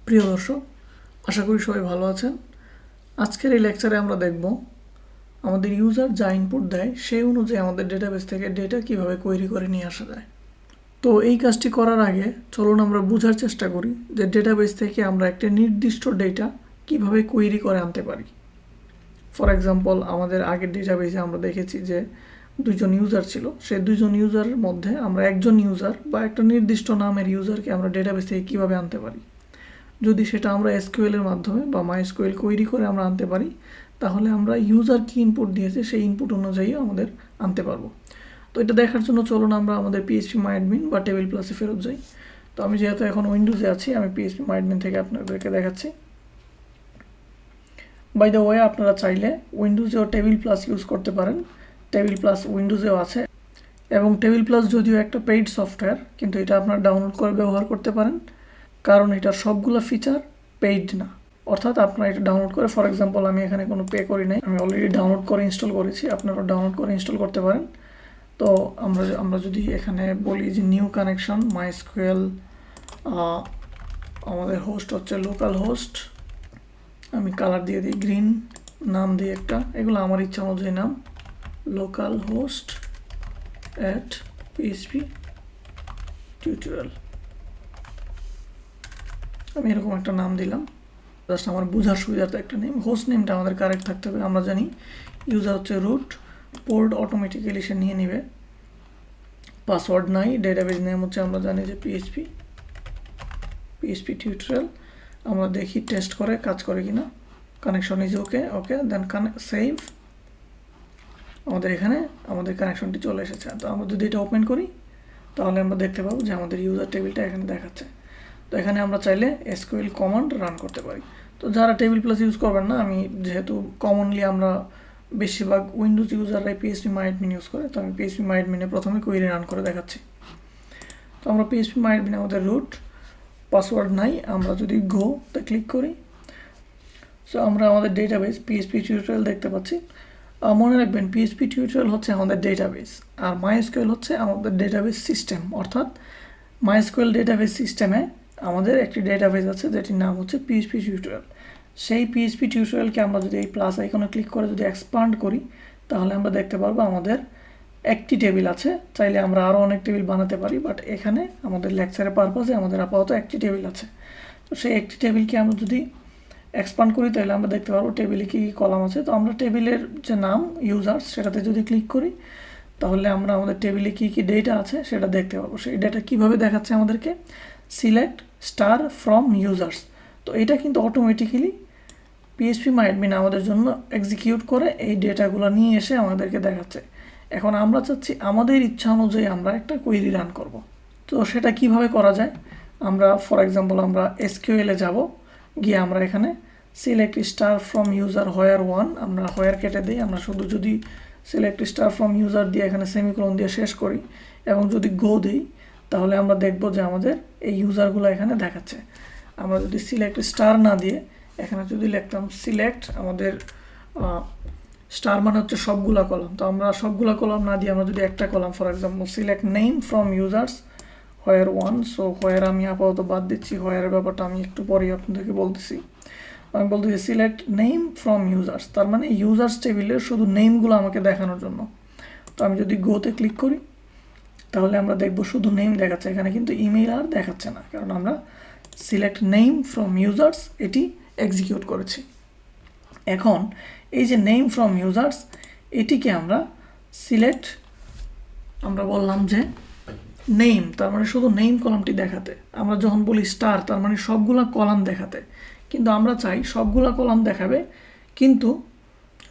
প্রিয় দর্শক, আশা করি সবাই ভালো আছেন। আজকের এই লেকচারে আমরা দেখব আমাদের ইউজার যা ইনপুট দেয় সেই অনুযায়ী আমাদের ডেটাবেস থেকে ডেটা কিভাবে কোয়েরি করে নিয়ে আসা যায়। তো এই কাজটি করার আগে চলুন আমরা বোঝার চেষ্টা করি যে ডেটাবেস থেকে আমরা একটা নির্দিষ্ট ডেটা কিভাবে কোয়েরি করে আনতে পারি। ফর এক্সাম্পল, আমাদের আগের ডেটাবেসে আমরা দেখেছি যে দুইজন ইউজার ছিল। সেই দুইজন ইউজারের মধ্যে আমরা একজন ইউজার বা একটা নির্দিষ্ট নামের ইউজারকে আমরা ডেটাবেস থেকে কীভাবে আনতে পারি। যদি সেটা আমরা এসকিউএলের মাধ্যমে বা মাইএসকিউএল কোয়েরি করে আমরা আনতে পারি, তাহলে আমরা ইউজার কি ইনপুট দিয়েছে সেই ইনপুট অনুযায়ী আমাদের আনতে পারবো। তো এটা দেখার জন্য চলুন আমরা আমাদের phpMyAdmin বা টেবিল প্লাসে ফেরত যাই। তো আমি যেহেতু এখন উইন্ডোজে আছি, আমি phpMyAdmin থেকে আপনাদেরকে দেখাচ্ছি। বাই দ্য ওয়ে, আপনারা চাইলে উইন্ডোজেও টেবিল প্লাস ইউজ করতে পারেন। টেবিল প্লাস উইন্ডোজেও আছে, এবং টেবিল প্লাস যদিও একটা পেইড সফটওয়্যার, কিন্তু এটা আপনারা ডাউনলোড করে ব্যবহার করতে পারেন, কারণ এটার সবগুলো ফিচার পেইড না। অর্থাৎ আপনারা এটা ডাউনলোড করে, ফর এক্সাম্পল আমি এখানে কোনো পে করি নাই, আমি অলরেডি ডাউনলোড করে ইনস্টল করেছি, আপনারা ডাউনলোড করে ইনস্টল করতে পারেন। তো আমরা যদি এখানে বলি যে নিউ কানেকশন মাইএসকিউএল, আমাদের হোস্ট হচ্ছে লোকাল হোস্ট, আমি কালার দিয়ে দিই গ্রিন, নাম দিই একটা, এগুলো আমার ইচ্ছা অনুযায়ী নাম, লোকাল হোস্ট @ PHP টিউটোরিয়াল, আমি এরকম একটা নাম দিলাম। জাস্ট আমার বোঝার সুবিধার্থে একটা নেম। হোস্ট নেমটা আমাদের কারেক্ট থাকতে হবে। আমরা জানি ইউজার হচ্ছে রুট, পোর্ট অটোমেটিক্যালি সে নিয়ে নেবে, পাসওয়ার্ড নাই, ডেটাবেস নেম হচ্ছে আমরা জানি যে PHP টিউটোরিয়াল। আমরা দেখি টেস্ট করে কাজ করে কিনা। Connection is okay, then save. আমাদের এখানে আমাদের কানেকশনটি চলে এসেছে। তো আমরা যদি এটা ওপেন করি, তাহলে আমরা দেখতে পাবো যে আমাদের ইউজার টেবিলটা এখানে দেখাচ্ছে। তো এখানে আমরা চাইলে এসকিউএল কমান্ড রান করতে পারি। তো যারা টেবিল প্লাস ইউজ করবেন না, আমি যেহেতু কমনলি আমরা বেশিরভাগ উইন্ডোজ ইউজাররাই phpMyAdmin ইউজ করে, তো আমি phpMyAdmin প্রথমে কোয়েরি রান করে দেখাচ্ছি। তো আমরা phpMyAdmin আমাদের রুট, পাসওয়ার্ড নাই, আমরা যদি গোতে ক্লিক করি, সো আমরা আমাদের ডেটাবেস PHP টিউটোরিয়াল দেখতে পাচ্ছি। মনে রাখবেন PHP টিউটোরিয়াল হচ্ছে আমাদের ডেটাবেস, আর মাইএসকিউএল হচ্ছে আমাদের ডেটাবেস সিস্টেম। অর্থাৎ মাইএসকিউএল ডেটাবেস সিস্টেমে আমাদের একটি ডেটাবেস আছে যেটির নাম হচ্ছে PHP টিউটোরিয়াল। সেই PHP টিউটোরিয়ালকে আমরা যদি এই প্লাস আইকনে ক্লিক করে যদি এক্সপান্ড করি, তাহলে আমরা দেখতে পারবো আমাদের একটি টেবিল আছে। চাইলে আমরা আরও অনেক টেবিল বানাতে পারি, বাট এখানে আমাদের লেকচারের পারপাসে আমাদের আপাতত একটি টেবিল আছে। তো সেই একটি টেবিলকে আমরা যদি এক্সপান্ড করি, তাহলে আমরা দেখতে পারবো টেবিলে কী কী কলাম আছে। তো আমরা টেবিলের যে নাম ইউজার্স, সেটাতে যদি ক্লিক করি, তাহলে আমরা আমাদের টেবিলে কী কী ডেটা আছে সেটা দেখতে পাবো। সেই ডেটা কীভাবে দেখাচ্ছে আমাদেরকে, সিলেক্ট স্টার ফ্রম ইউজার্স। তো এটা কিন্তু অটোমেটিক্যালি phpMyAdmin আমাদের জন্য এক্সিকিউট করে এই ডেটাগুলো নিয়ে এসে আমাদেরকে দেখাচ্ছে। এখন আমরা চাচ্ছি আমাদের ইচ্ছা অনুযায়ী আমরা একটা কোয়েরি রান করব। তো সেটা কিভাবে করা যায়, আমরা ফর এক্সাম্পল আমরা এসকিউএলে যাব, গিয়ে আমরা এখানে select star from user where one, আমরা হোয়ার কেটে দিই, আমরা শুধু যদি সিলেক্ট স্টার ফ্রম ইউজার দিয়ে এখানে সেমিকোলন দিয়ে শেষ করি এবং যদি গো দিই, তাহলে আমরা দেখব যে আমাদের এই ইউজারগুলো এখানে দেখাচ্ছে। আমরা যদি সিলেক্ট স্টার না দিয়ে এখানে যদি লিখতাম সিলেক্ট, আমাদের স্টার মানে হচ্ছে সবগুলা কলাম, তো আমরা সবগুলা কলাম না দিয়ে আমরা যদি একটা column, for example select name from users where one, so হোয়ার আমি আপাতত বাদ দিচ্ছি, হোয়ারের ব্যাপারটা আমি একটু পরেই আপনাদেরকে বলতেছি। আমি বলতেছি সিলেক্ট নেম ফ্রম ইউজার্স, তার মানে ইউজার্স টেবিলের শুধু নেমগুলো আমাকে দেখানোর জন্য। তো আমি যদি গোতে ক্লিক করি, তাহলে আমরা দেখব শুধু নেম দেখাচ্ছে, এখানে কিন্তু ইমেইল আর দেখাচ্ছে না, কারণ আমরা সিলেক্ট নেম ফ্রম ইউজার্স এটি এক্সিকিউট করেছি। এখন এই যে নেম ফ্রম ইউজার্স, এটিকে আমরা সিলেক্ট, আমরা বললাম যে নেম, তার মানে শুধু নেম কলামটি দেখাতে। আমরা যখন বলি স্টার, তার মানে সবগুলা কলাম দেখাতে, কিন্তু আমরা চাই সবগুলা কলাম দেখাবে কিন্তু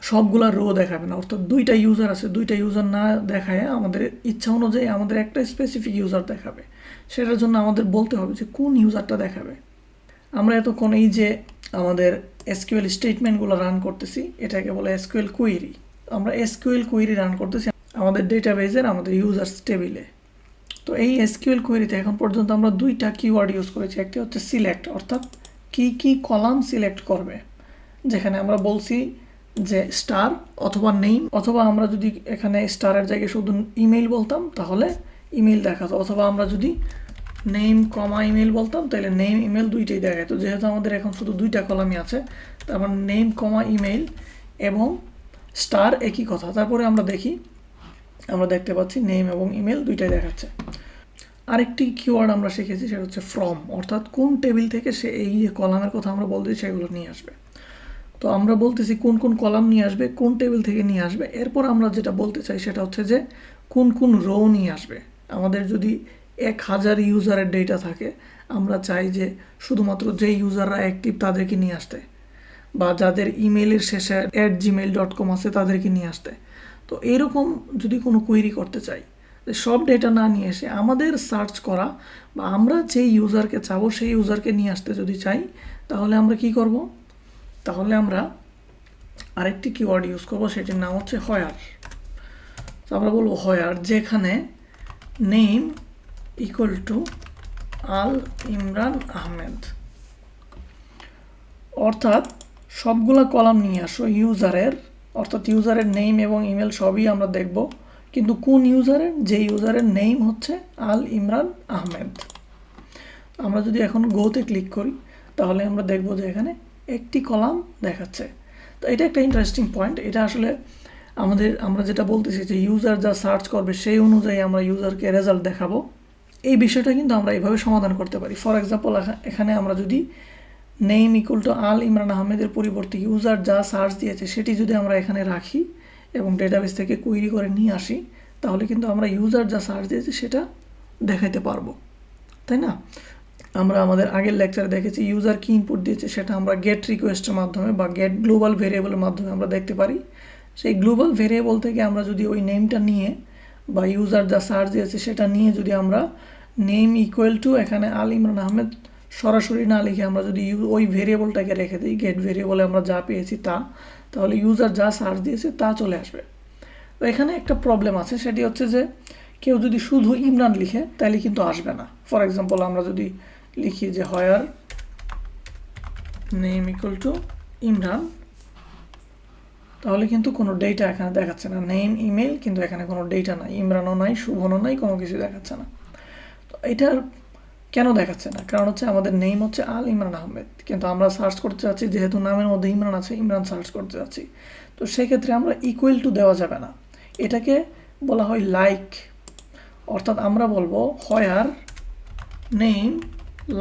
সবগুলা রো দেখাবে না। অর্থাৎ দুইটা ইউজার আছে, দুইটা ইউজার না দেখায় আমাদের ইচ্ছা অনুযায়ী আমাদের একটা স্পেসিফিক ইউজার দেখাবে। সেটার জন্য আমাদের বলতে হবে যে কোন ইউজারটা দেখাবে। আমরা এতক্ষণ এই যে আমাদের এসকিউএল স্টেটমেন্টগুলো রান করতেছি, এটাকে বলে এসকিউএল কোয়েরি। আমরা এসকিউএল কোয়েরি রান করতেছি আমাদের ডেটাবেসের আমাদের ইউজার্স টেবিলে। তো এই এসকিউএল কোয়েরিতে এখন পর্যন্ত আমরা দুইটা কিওয়ার্ড ইউজ করেছি। একটি হচ্ছে সিলেক্ট, অর্থাৎ কি কলাম সিলেক্ট করবে, যেখানে আমরা বলছি যে স্টার অথবা নেম, অথবা আমরা যদি এখানে স্টারের জায়গায় শুধু ইমেইল বলতাম তাহলে ইমেইল দেখাতো, অথবা আমরা যদি নেম কমা ইমেল বলতাম তাহলে নেম ইমেল দুইটাই দেখায়। তো যেহেতু আমাদের এখন শুধু দুইটা কলামই আছে, তারপর নেম কমা ইমেল এবং স্টার একই কথা। তারপরে আমরা দেখি, আমরা দেখতে পাচ্ছি নেম এবং ইমেল দুইটাই দেখাচ্ছে। আরেকটি কিওয়ার্ড আমরা শিখেছি, সেটা হচ্ছে ফ্রম, অর্থাৎ কোন টেবিল থেকে সে এই যে কলামের কথা আমরা বলতেছি সেগুলো নিয়ে আসবে। তো আমরা বলতেছি কোন কোন কলাম নিয়ে আসবে, কোন টেবিল থেকে নিয়ে আসবে। এরপর আমরা যেটা বলতে চাই সেটা হচ্ছে যে কোন কোন রো নিয়ে আসবে। আমাদের যদি 1000 ইউজারের ডেটা থাকে, আমরা চাই যে শুধুমাত্র যে ইউজাররা অ্যাক্টিভ তাদেরকে নিয়ে আসতে, বা যাদের ইমেলের শেষে @gmail.com আছে তাদেরকে নিয়ে আসতে। তো এইরকম যদি কোনো কোয়েরি করতে চাই, সব ডেটা না নিয়ে এসে আমাদের সার্চ করা বা আমরা যেই ইউজারকে চাবো সেই ইউজারকে নিয়ে আসতে যদি চাই, তাহলে আমরা কি করব? তাহলে আমরা আরেকটি কিওয়ার্ড ইউজ করব, সেটির নাম হচ্ছে হোয়ার। তো আমরা বলবো হোয়ার, যেখানে নেম ইকুয়াল টু আল ইমরান আহমেদ, অর্থাৎ সবগুলা কলাম নিয়ে আসো ইউজারের, অর্থাৎ ইউজারের নেম এবং ইমেল সবই আমরা দেখব, কিন্তু কোন ইউজারের? যে ইউজারের নেম হচ্ছে আল ইমরান আহমেদ। আমরা যদি এখন গোতে ক্লিক করি তাহলে আমরা দেখব যে এখানে একটি কলাম দেখাচ্ছে। তো এটা একটা ইন্টারেস্টিং পয়েন্ট। এটা আসলে আমরা যেটা বলতেছি যে ইউজার যা সার্চ করবে সেই অনুযায়ী আমরা ইউজারকে রেজাল্ট দেখাবো, এই বিষয়টা কিন্তু আমরা এইভাবে সমাধান করতে পারি। ফর এক্সাম্পল, এখানে আমরা যদি নেম ইকুয়াল টু আল ইমরান আহমেদের পরিবর্তে ইউজার যা সার্চ দিয়েছে সেটি যদি আমরা এখানে রাখি এবং ডেটাবেস থেকে কোয়েরি করে নিয়ে আসি, তাহলে কিন্তু আমরা ইউজার যা সার্চ দিয়েছে সেটা দেখাইতে পারবো, তাই না? আমরা আমাদের আগের লেকচারে দেখেছি ইউজার কি ইনপুট দিয়েছে সেটা আমরা গেট রিকোয়েস্টের মাধ্যমে বা গেট গ্লোবাল ভেরিয়েবলের মাধ্যমে আমরা দেখতে পারি। সেই গ্লোবাল ভেরিয়েবল থেকে আমরা যদি ওই নেমটা নিয়ে বা ইউজার যা সার্চ দিয়েছে সেটা নিয়ে যদি আমরা নেম ইকুয়াল টু এখানে আল ইমরান আহমেদ সরাসরি না লিখে আমরা যদি ওই ভেরিয়েবলটাকে রেখে দিই, গেট ভেরিয়েবলে আমরা যা পেয়েছি তা, তাহলে ইউজার যা সার্চ দিয়েছে তা চলে আসবে। তো এখানে একটা প্রবলেম আছে, সেটি হচ্ছে যে কেউ যদি শুধু ইমরান লিখে তাহলে কিন্তু আসবে না। ফর এক্সাম্পল, আমরা যদি লিখি যে হোয়ার নেম ইকুয়াল টু ইমরান, তাহলে কিন্তু কোনো ডেটা এখানে দেখাচ্ছে না। নেম ইমেল, কিন্তু এখানে কোনো ডেটা নাই, ইমরানও নাই, শুভনও নাই, কোনো কিছু দেখাচ্ছে না। তো এটার কেন দেখাচ্ছে না? কারণ হচ্ছে আমাদের নেম হচ্ছে আল ইমরান আহমেদ, কিন্তু আমরা সার্চ করতে চাচ্ছি, যেহেতু নামের মধ্যে ইমরান আছে, ইমরান সার্চ করতে চাচ্ছি। তো সেক্ষেত্রে আমরা ইকুয়াল টু দেওয়া যাবে না, এটাকে বলা হয় লাইক। অর্থাৎ আমরা বলবো হোয়ার নেম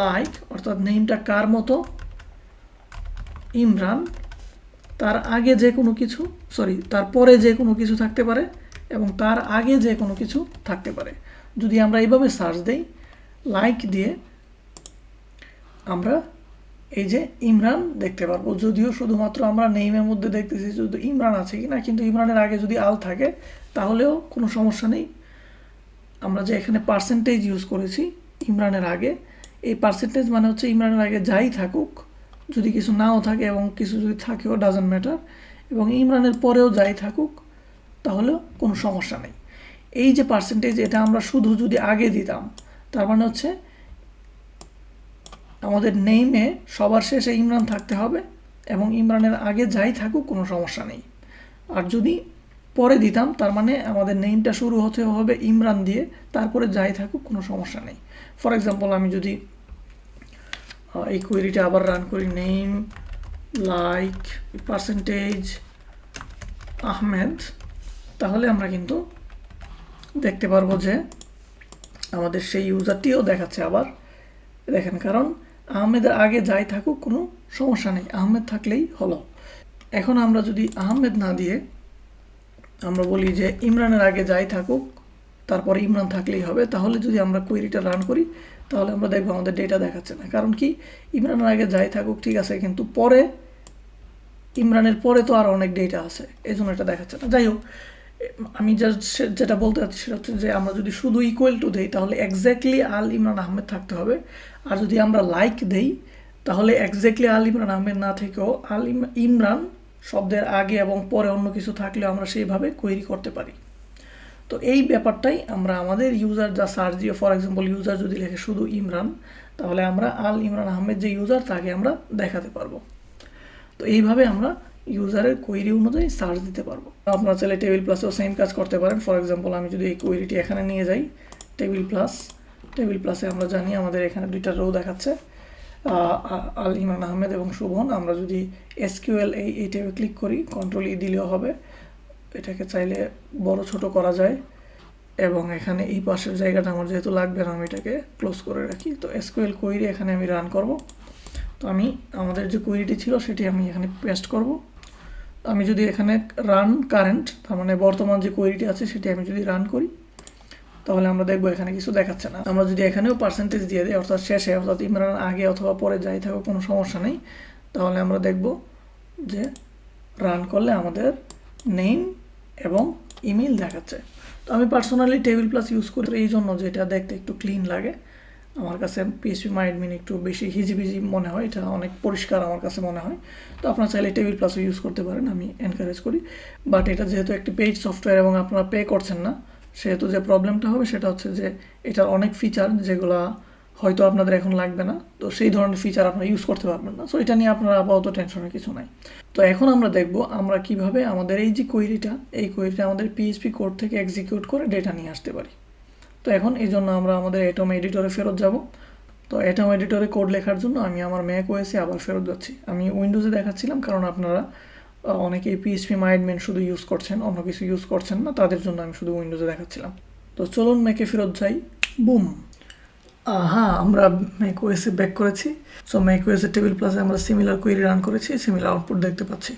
লাইক, অর্থাৎ নেমটা কার মতো? ইমরান, তার আগে যে কোনো কিছু, তারপরে যে কোনো কিছু থাকতে পারে এবং তার আগে যে কোনো কিছু থাকতে পারে। যদি আমরা এইভাবে সার্চ দেই লাইক দিয়ে, আমরা এই যে ইমরান দেখতে পারবো, যদিও শুধুমাত্র আমরা নেইমের মধ্যে দেখতেছি শুধু ইমরান আছে কিনা, কিন্তু ইমরানের আগে যদি আল থাকে তাহলেও কোনো সমস্যা নেই। আমরা যে এখানে পার্সেন্টেজ ইউজ করেছি ইমরানের আগে, এই পার্সেন্টেজ মানে হচ্ছে ইমরানের আগে যাই থাকুক, যদি কিছু নাও থাকে এবং কিছু যদি থাকেও ডাজন্ট ম্যাটার, এবং ইমরানের পরেও যাই থাকুক তাহলেও কোনো সমস্যা নেই। এই যে পার্সেন্টেজ, এটা আমরা শুধু যদি আগে দিতাম, তার মানে হচ্ছে আমাদের নেইমে সবার শেষে ইমরান থাকতে হবে এবং ইমরানের আগে যাই থাকুক কোনো সমস্যা নেই। আর যদি পরে দিতাম, তার মানে আমাদের নেইমটা শুরু হতে হবে ইমরান দিয়ে, তারপরে যাই থাকুক কোনো সমস্যা নেই। ফর এক্সাম্পল, আমি যদি এই কোয়েরিটা আবার রান করি, নেম লাইক পার্সেন্টেজ আহমেদ, তাহলে আমরা কিন্তু দেখতে পারবো যে আমাদের সেই ইউজারটিও দেখাচ্ছে আবার, দেখেন, কারণ আহমেদের আগে যাই থাকুক কোনো সমস্যা নেই, আহমেদ থাকলেই হলো। এখন আমরা যদি আহমেদ না দিয়ে আমরা বলি যে ইমরানের আগে যাই থাকুক তারপরে ইমরান থাকলেই হবে, তাহলে যদি আমরা কোয়েরিটা রান করি তাহলে আমরা দেখবো আমাদের ডেটা দেখাচ্ছে না। কারণ কি? ইমরানের আগে যাই থাকুক ঠিক আছে, কিন্তু পরে ইমরানের পরে তো আর অনেক ডেটা আছে, এই জন্য এটা দেখাচ্ছে না। যাই হোক, আমি যেটা বলতে চাচ্ছি সেটা হচ্ছে যে আমরা যদি শুধু ইকুয়াল টু দেই তাহলে এক্স্যাক্টলি আল ইমরান আহমেদ থাকতে হবে, আর যদি আমরা লাইক দেই তাহলে এক্স্যাক্টলি আল ইমরান আহমেদ না থেকেও ইমরান শব্দের আগে এবং পরে অন্য কিছু থাকলেও আমরা সেইভাবে কোয়েরি করতে পারি। তো এই ব্যাপারটাই আমরা আমাদের ইউজার যা সার্চ দিয়ে, ফর এক্সাম্পল ইউজার যদি লেখে শুধু ইমরান, তাহলে আমরা আল ইমরান আহমেদ যে ইউজার তাকে আমরা দেখাতে পারবো। তো এইভাবে আমরা ইউজারের কোয়েরি অনুযায়ী সার্চ দিতে পারবো। আপনারা চাইলে টেবিল প্লাসেও সেম কাজ করতে পারেন। ফর এক্সাম্পল, আমি যদি এই কোয়েরিটি এখানে নিয়ে যাই, টেবিল প্লাস টেবিল প্লাসে আমরা জানি আমাদের এখানে দুইটা রো দেখাচ্ছে, আল ইমরান আহমেদ এবং শোভন। আমরা যদি এসকিউএল এই ট্যাবে ক্লিক করি, কন্ট্রোল ই দিলেও হবে, এটাকে চাইলে বড় ছোট করা যায়। এবং এখানে এই পাশের জায়গাটা আমার যেহেতু লাগবে না, আমি এটাকে ক্লোজ করে রাখি। তো এসকিউএল কোয়েরি এখানে আমি রান করব। তো আমি আমাদের যে কোয়েরিটি ছিল সেটি আমি এখানে পেস্ট করব। আমি যদি এখানে রান কারেন্ট, তার মানে বর্তমান যে কোয়েরিটি আছে সেটি আমি যদি রান করি, তাহলে আমরা দেখবো এখানে কিছু দেখাচ্ছে না। আমরা যদি এখানেও পার্সেন্টেজ দিয়ে দিই, অর্থাৎ শেষে, অর্থাৎ ইমরান আগে অথবা পরে যাই থাকুক কোনো সমস্যা নেই, তাহলে আমরা দেখব যে রান করলে আমাদের নেম এবং ইমেল দেখাচ্ছে। তো আমি পার্সোনালি টেবিল প্লাস ইউজ করি এই জন্য যে এটা দেখতে একটু ক্লিন লাগে। আমার কাছে পিএইচপি মাইডমিন একটু বেশি হিজিবিজি মনে হয়, এটা অনেক পরিষ্কার আমার কাছে মনে হয়। তো আপনারা চাইলে টেবিল প্লাসও ইউজ করতে পারেন, আমি এনকারেজ করি। বাট এটা যেহেতু একটি পেইড সফটওয়্যার এবং আপনারা পে করছেন না, সেহেতু যে প্রবলেমটা হবে সেটা হচ্ছে যে এটার অনেক ফিচার যেগুলো হয়তো আপনাদের এখন লাগবে না, তো সেই ধরনের ফিচার আপনারা ইউজ করতে পারবেন না। সো এটা নিয়ে আপনারা আপাতত টেনশনের কিছু নাই। তো এখন আমরা দেখব আমরা কিভাবে আমাদের এই যে কোয়েরিটা, এই কোয়েরিটা আমাদের পিএইচপি কোড থেকে এক্সিকিউট করে ডেটা নিয়ে আসতে পারি। তো এখন এই জন্য আমরা আমাদের অ্যাটম এডিটরে ফেরত যাব। তো অ্যাটম এডিটরে কোড লেখার জন্য আমি আমার ম্যাক ওএসে আবার ফেরত যাচ্ছি। আমি উইন্ডোজে দেখাচ্ছিলাম কারণ আপনারা অনেকেই পিএইচপি মাইডমিন শুধু ইউজ করছেন, অন্য কিছু ইউজ করছেন না, তাদের জন্য আমি শুধু উইন্ডোজে দেখাচ্ছিলাম। তো চলুন ম্যাকে ফেরত যাই। বুম, হ্যাঁ, আমরা ম্যাক ওএসে ব্যাক করেছি। সো ম্যাক ওএসে টেবিল প্লাসে আমরা সিমিলার কোয়েরি রান করেছি, সিমিলার আউটপুট দেখতে পাচ্ছি।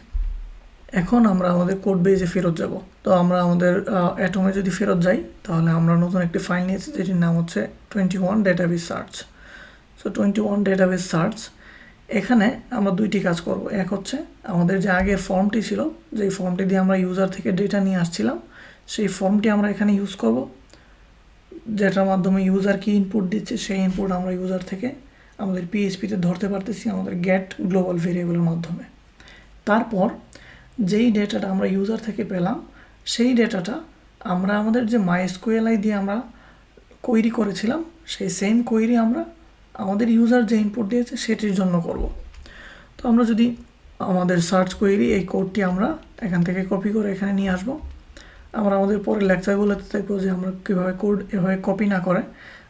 এখন আমরা আমাদের কোড বেজে ফেরত যাব। তো আমরা আমাদের অ্যাটমে যদি ফেরত যাই, তাহলে আমরা নতুন একটি ফাইল নিয়েছি যেটির নাম হচ্ছে 21 database search. So 21 database search, এখানে আমরা দুইটি কাজ করব। এক হচ্ছে আমাদের যে আগের ফর্মটি ছিল, যেই ফর্মটি দিয়ে আমরা ইউজার থেকে ডেটা নিয়ে আসছিলাম, সেই ফর্মটি আমরা এখানে ইউজ করব, যেটার মাধ্যমে ইউজার কি ইনপুট দিচ্ছে সেই ইনপুট আমরা ইউজার থেকে আমাদের পিএইচপিতে ধরতে পারতেছি আমাদের গেট গ্লোবাল ভেরিয়েবলের মাধ্যমে। তারপর যেই ডেটাটা আমরা ইউজার থেকে পেলাম, সেই ডেটাটা আমরা আমাদের যে মাইএসকিউএল দিয়ে আমরা কোয়েরি করেছিলাম, সেই সেম কোয়েরি আমরা আমাদের ইউজার যে ইনপুট দিয়েছে সেটির জন্য করব। তো আমরা যদি আমাদের সার্চ কোয়েরি, এই কোডটি আমরা এখান থেকে কপি করে এখানে নিয়ে আসব। আমরা আমাদের পরের লেকচারগুলোতে দেখবো যে আমরা কীভাবে কোড এভাবে কপি না করে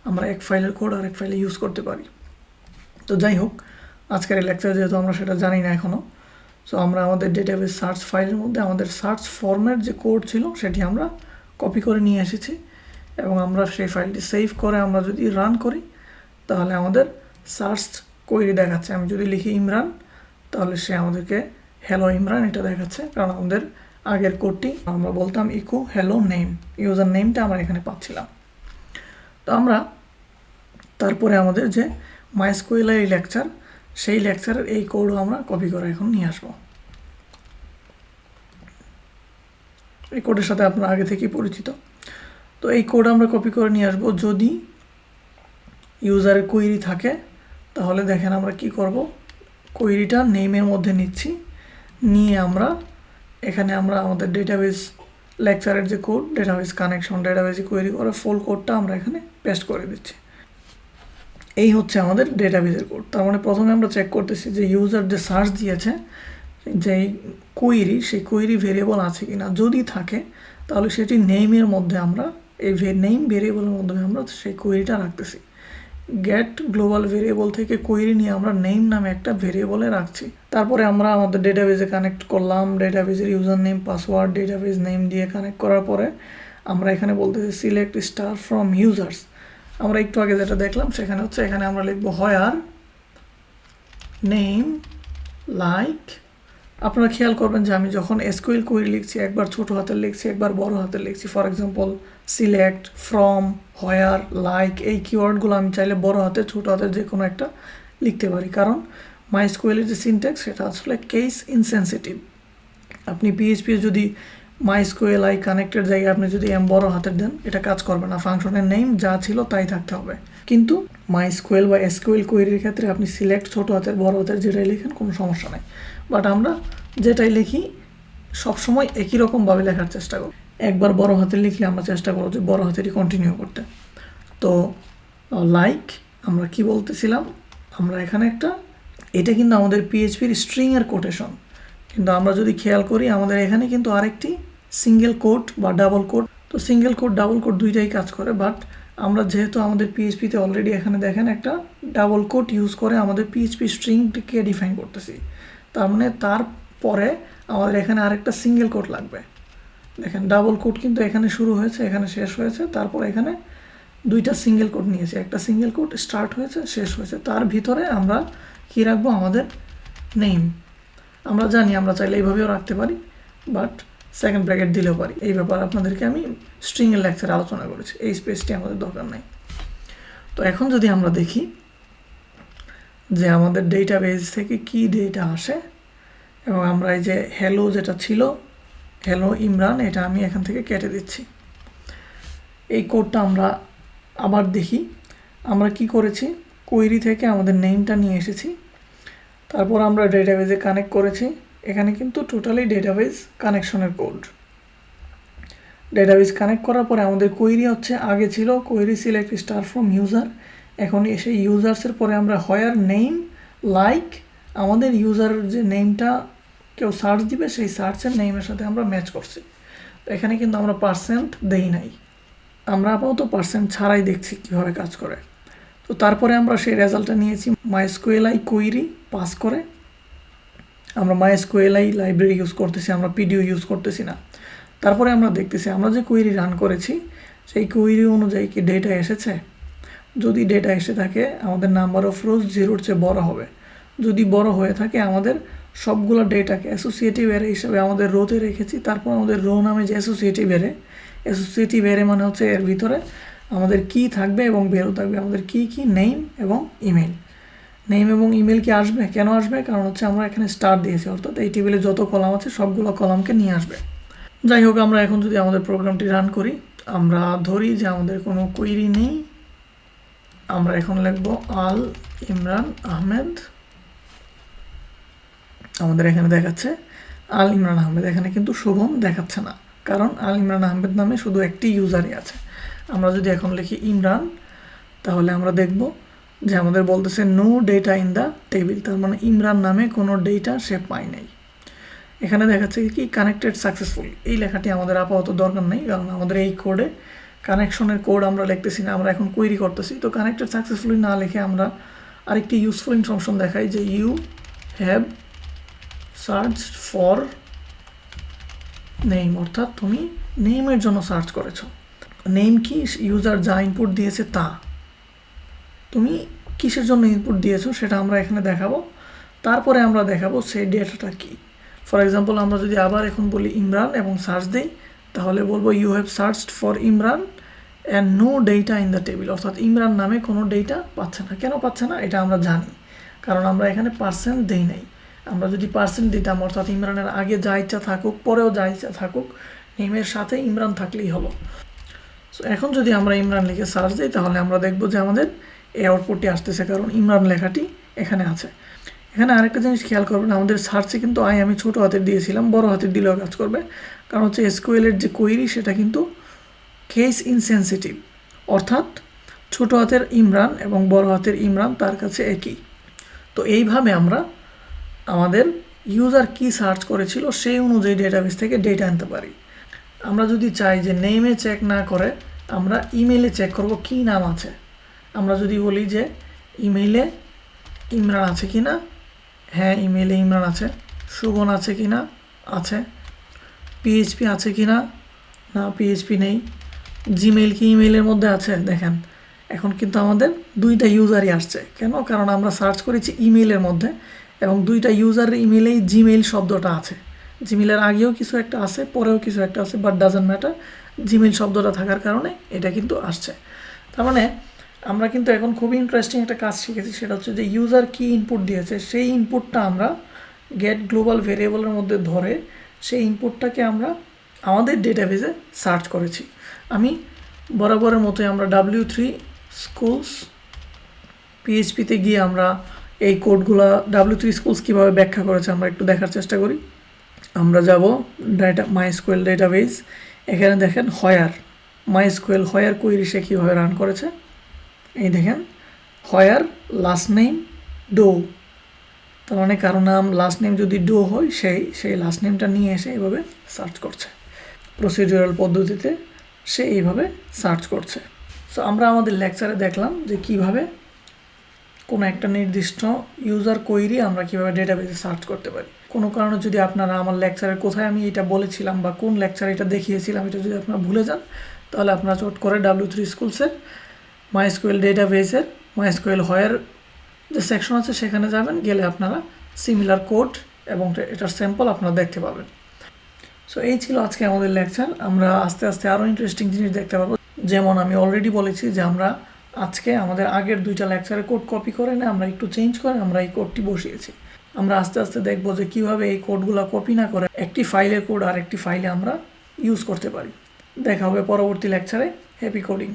আমরা এক ফাইলের কোড আর এক ফাইলে ইউজ করতে পারি। তো যাই হোক, আজকের এই লেকচার যেহেতু আমরা সেটা জানি না এখনও, সো আমরা আমাদের ডেটাবেস সার্চ ফাইলের মধ্যে আমাদের সার্চ ফর্মের যে কোড ছিল সেটি আমরা কপি করে নিয়ে এসেছি এবং আমরা সেই ফাইলটি সেভ করে আমরা যদি রান করি, তাহলে আমাদের সার্চ কোয়েরি দেখাচ্ছে। আমি যদি লিখি ইমরান, তাহলে সে আমাদেরকে হ্যালো ইমরান এটা দেখাচ্ছে, কারণ আমাদের আগের কোডটি আমরা বলতাম ইকো হ্যালো নেম, ইউজার নেমটা আমরা এখানে পাচ্ছিলাম। তো আমরা তারপরে আমাদের যে মাইএসকিউএল এই লেকচার, সেই লেকচারের এই কোডও আমরা কপি করে এখন নিয়ে আসবো। এই কোডের সাথে আপনারা আগে থেকেই পরিচিত। তো এই কোড আমরা কপি করে নিয়ে আসবো। যদি ইউজারের কোয়েরি থাকে, তাহলে দেখেন আমরা কি করব, কোয়েরিটা নেমের মধ্যে নিচ্ছি, নিয়ে আমরা এখানে আমরা আমাদের ডেটাবেস লেকচারের যে কোড, ডেটাবেস কানেকশন, ডেটাবেসে কোয়েরি করে ফুল কোডটা আমরা এখানে পেস্ট করে দিচ্ছি। এই হচ্ছে আমাদের ডেটাবেসের কোড। তার মানে প্রথমে আমরা চেক করতেছি যে ইউজার যে সার্চ দিয়েছে, যেই কোয়েরি, সেই কোয়েরি ভেরিয়েবল আছে কি না। যদি থাকে তাহলে সেটি নেমের মধ্যে আমরা এই নেম ভেরিয়েবলের মাধ্যমে আমরা সেই কোয়েরিটা রাখতেছি। গেট গ্লোবাল ভেরিয়েবল থেকে কোয়েরি নিয়ে আমরা নেম নামে একটা ভেরিয়েবলে রাখছি। তারপরে আমরা আমাদের ডেটাবেসে কানেক্ট করলাম, ডেটাবেসের user name, password, database name দিয়ে কানেক্ট করার পরে আমরা এখানে বলতেছি সিলেক্ট স্টার ফ্রম ইউজার্স। আমরা একটু আগে যেটা দেখলাম সেখানে হচ্ছে, এখানে আমরা লিখবো হোয়ার নেম লাইক। আপনারা খেয়াল করবেন যে আমি যখন এসকিউএল কোয়েরি লিখছি, একবার ছোটো হাতের লিখছি, একবার বড় হাতের লিখছি। For example select, from, where, like, এই কিওয়ার্ডগুলো আমি চাইলে বড় হাতের ছোটো হাতের যে কোনো একটা লিখতে পারি, কারণ মাইএসকিউএলের যে সিনট্যাক্স সেটা আসলে কেস ইনসেনসিটিভ। আপনি পিএইচপি যদি মাইএসকিউএল কানেক্টেড জায়গায় আপনি যদি বড় হাতের দেন, এটা কাজ করবে না। ফাংশনের নেম যা ছিল তাই থাকতে হবে। কিন্তু মাইএসকিউএল বা এসকিউএল কোয়েরির ক্ষেত্রে আপনি সিলেক্ট ছোটো হাতের বড় হাতের যেটাই লিখেন কোনো সমস্যা নেই। বাট আমরা যেটাই লিখি সবসময় একই রকমভাবে লেখার চেষ্টা করব। একবার বড় হাতের লিখলে আমরা চেষ্টা করব যে বড় হাতেরই কন্টিনিউ করতে। তো লাইক আমরা কি বলতেছিলাম, আমরা এখানে একটা, এটা কিন্তু আমাদের পিএইচপির স্ট্রিংয়ের কোটেশন, কিন্তু আমরা যদি খেয়াল করি আমাদের এখানে কিন্তু আরেকটি সিঙ্গেল কোট বা ডাবল কোট। তো সিঙ্গেল কোট ডাবল কোট দুইটাই কাজ করে, বাট আমরা যেহেতু আমাদের পিএইচপিতে অলরেডি এখানে দেখেন একটা ডাবল কোট ইউজ করে আমাদের পিএইচপি স্ট্রিংটিকে ডিফাইন করতেছি, তার মানে তারপরে আমাদের এখানে আরেকটা সিঙ্গেল কোট লাগবে। দেখেন ডাবল কোট কিন্তু এখানে শুরু হয়েছে, এখানে শেষ হয়েছে, তারপর এখানে দুইটা সিঙ্গেল কোট নিয়েছি, একটা সিঙ্গেল কোট স্টার্ট হয়েছে শেষ হয়েছে, তার ভিতরে আমরা কি রাখবো, আমাদের নেম। আমরা জানি আমরা চাইলে এইভাবেও রাখতে পারি, বাট সেকেন্ড ব্র্যাকেট দিলেও পারি। এই ব্যাপারে আপনাদেরকে আমি স্ট্রিংয়ের লেকচারে আলোচনা করেছি, এই স্পেসটি আমাদের দরকার নাই। তো এখন যদি আমরা দেখি যে আমাদের ডেটাবেস থেকে কি ডেটা আসে, এবং আমরা এই যে হ্যালো যেটা ছিল, হ্যালো ইমরান, এটা আমি এখান থেকে কেটে দিচ্ছি। এই কোডটা আমরা আবার দেখি, আমরা কি করেছি, কোয়েরি থেকে আমাদের নেমটা নিয়ে এসেছি, তারপর আমরা ডেটাবেসে কানেক্ট করেছি। এখানে কিন্তু টোটালি ডেটাবেস কানেকশনের কোড। ডেটাবেস কানেক্ট করার পরে আমাদের কোয়েরি হচ্ছে, আগে ছিল query select star from user, এখন এসে ইউজার্সের পরে আমরা হোয়ার নেম লাইক আমাদের ইউজারের যে নেমটা কেউ সার্চ দিবে সেই সার্চের নেমের সাথে আমরা ম্যাচ করছি। তো এখানে কিন্তু আমরা পার্সেন্ট দেই নাই, আমরা আপাতত পার্সেন্ট ছাড়াই দেখছি কীভাবে কাজ করে। তো তারপরে আমরা সেই রেজাল্টটা নিয়েছি মাইএসকিউএলআই কোয়েরি পাস করে। আমরা মাইএসকিউএলআই লাইব্রেরি ইউজ করতেছি, আমরা পিডিও ইউজ করতেছি না। তারপরে আমরা দেখতেছি আমরা যে কোয়েরি রান করেছি সেই কোয়েরি অনুযায়ী কি ডেটা এসেছে। যদি ডেটা এসে থাকে আমাদের নাম্বার অফ রোজ 0-র চেয়ে বড় হবে। যদি বড় হয়ে থাকে আমাদের সবগুলো ডেটাকে অ্যাসোসিয়েটিভ অ্যারে হিসাবে আমাদের রোতে রেখেছি। তারপর আমাদের রো নামে যে অ্যাসোসিয়েটিভ অ্যারে মানে হচ্ছে এর ভিতরে আমাদের কি থাকবে এবং ভ্যালু থাকবে। আমাদের কি নেম এবং ইমেল। নেম এবং ইমেল কি আসবে, কেন আসবে, কারণ হচ্ছে আমরা এখানে স্টার দিয়েছি, অর্থাৎ এই টেবিলে যত কলাম আছে সবগুলো কলামকে নিয়ে আসবে। যাই হোক, আমরা এখন যদি আমাদের প্রোগ্রামটি রান করি, আমরা ধরি যে আমাদের কোনো কোয়েরি নেই, আমরা এখন লিখব আল ইমরান আহমেদ। আমাদের এখানে দেখাচ্ছে আল ইমরান আহমেদ, এখানে কিন্তু শুভম দেখাচ্ছে না, কারণ আল ইমরান আহমেদ নামে শুধু একটি ইউজারই আছে। আমরা যদি এখন লিখি ইমরান, তাহলে আমরা দেখব যে আমাদের বলতেছে no data in the table, তার মানে ইমরান নামে কোনো ডেটা সে পায় নাই। এখানে দেখাচ্ছে কি কানেক্টেড সাকসেসফুল, এই লেখাটি আমাদের আপাতত দরকার নেই, কারণ আমাদের এই কোডে কানেকশনের কোড আমরা লিখতেছি না, আমরা এখন কোয়েরি করতেছি। তো কানেক্টেড সাকসেসফুলি না লিখে আমরা আরেকটি ইউজফুল ইনফরমেশন দেখাই যে you have search for name, অর্থাৎ তুমি নেমের জন্য সার্চ করেছো। নেম কি, ইউজার যা ইনপুট দিয়েছে তা। তুমি কিসের জন্য ইনপুট দিয়েছো সেটা আমরা এখানে দেখাবো, তারপরে আমরা দেখাবো সেই ডেটাটা কি। ফর এক্সাম্পল, আমরা যদি আবার এখন বলি ইমরান এবং সার্চ দিই, তাহলে বলবো you have searched for Imran and no data in the table, অর্থাৎ ইমরান নামে কোনো ডেটা পাচ্ছে না। কেন পাচ্ছে না এটা আমরা জানি, কারণ আমরা এখানে পার্সেন্ট দেই নাই। আমরা যদি পার্সেন্ট দিতাম, অর্থাৎ ইমরানের আগে যা ইচ্ছা থাকুক পরেও যা ইচ্ছা থাকুক, নেমের সাথে ইমরান থাকলেই হলো। সো এখন যদি আমরা ইমরান লিখে সার্চ দিই, তাহলে আমরা দেখব যে আমাদের এই আউটপুটটি আসতেছে, কারণ ইমরান লেখাটি এখানে আছে। এখানে আরেকটা জিনিস খেয়াল করবেন, আমাদের সার্চে কিন্তু আমি ছোট হাতের দিয়েছিলাম, বড় হাতের দিলেও কাজ করবে, কারণ হচ্ছে এসকিউএলের যে কোয়েরি সেটা কিন্তু কেস ইনসেনসিটিভ, অর্থাৎ ছোট হাতের ইমরান এবং বড় হাতের ইমরান তার কাছে একই। তো এইভাবে আমরা আমাদের ইউজার কি সার্চ করেছিল সেই অনুযায়ী ডেটাবেস থেকে ডেটা আনতে পারি। আমরা যদি চাই যে নেমে চেক না করে আমরা ইমেলে চেক করব কি নাম আছে, আমরা যদি বলি যে ইমেইলে ইমরান আছে কি না, হ্যাঁ ইমেইলে ইমরান আছে। সুবন আছে কি না, আছে। পিএইচপি আছে কি না, না পিএইচপি নেই। জিমেইল কি ইমেইলের মধ্যে আছে, দেখেন এখন কিন্তু আমাদের দুইটা ইউজারই আসছে। কেন, কারণ আমরা সার্চ করেছি ইমেইলের মধ্যে এবং দুইটা ইউজারের ইমেইলেই জিমেইল শব্দটা আছে। জিমেইলের আগেও কিছু একটা আছে, পরেও কিছু একটা আছে, বাট ডাজন্ট ম্যাটার, জিমেইল শব্দটা থাকার কারণে এটা কিন্তু আসছে। তার মানে আমরা কিন্তু এখন খুবই ইন্টারেস্টিং একটা কাজ শিখেছি, সেটা হচ্ছে যে ইউজার কি ইনপুট দিয়েছে সেই ইনপুটটা আমরা গেট গ্লোবাল ভেরিয়েবলের মধ্যে ধরে সেই ইনপুটটাকে আমরা আমাদের ডেটাবেসে সার্চ করেছি। আমি বরাবরের মতোই আমরা W3 স্কুলস পিএইচপিতে গিয়ে আমরা এই কোডগুলো W3 স্কুলস কীভাবে ব্যাখ্যা করেছে আমরা একটু দেখার চেষ্টা করি। আমরা যাব মাইএসকিউএল ডেটাবেস, এখানে দেখেন মাইএসকিউএল হোয়ার কোয়েরি সে কীভাবে রান করেছে। এই দেখেন হোয়ার লাস্ট নেম ডো, তার মানে কারো নাম লাস্ট নেম যদি ডো হয় সেই লাস্ট নেমটা নিয়ে এসে এইভাবে সার্চ করছে। প্রসিডিউরাল পদ্ধতিতে সে এইভাবে সার্চ করছে। সো সো আমরা আমাদের লেকচারে দেখলাম যে কিভাবে কোনো একটা নির্দিষ্ট ইউজার কোয়েরি আমরা কিভাবে ডেটাবেসে সার্চ করতে পারি। কোনো কারণে যদি আপনারা আমার লেকচারের কোথায় আমি এটা বলেছিলাম বা কোন লেকচারে এটা দেখিয়েছিলাম এটা যদি আপনারা ভুলে যান, তাহলে আপনারা চট করে W3 স্কুলসের মাইএসকিউএল ডেটাবেসের মাইএসকিউএল হোয়ার যে সেকশন আছে সেখানে যাবেন, গেলে আপনারা সিমিলার কোড এবং এটার স্যাম্পল আপনারা দেখতে পাবেন। সো এই ছিল আজকে আমাদের লেকচার। আমরা আস্তে আস্তে আরও ইন্টারেস্টিং জিনিস দেখতে পাবো। যেমন আমি অলরেডি বলেছি যে আমরা আজকে আমাদের আগের 2টা লেকচারে কোড কপি করে না, আমরা একটু চেঞ্জ করে আমরা এই কোডটি বসিয়েছি। আমরা আস্তে আস্তে দেখবো যে কীভাবে এই কোডগুলো কপি না করে একটি ফাইলের কোড আর একটি ফাইলে আমরা ইউজ করতে পারি। দেখা হবে পরবর্তী লেকচারে। Happy coding.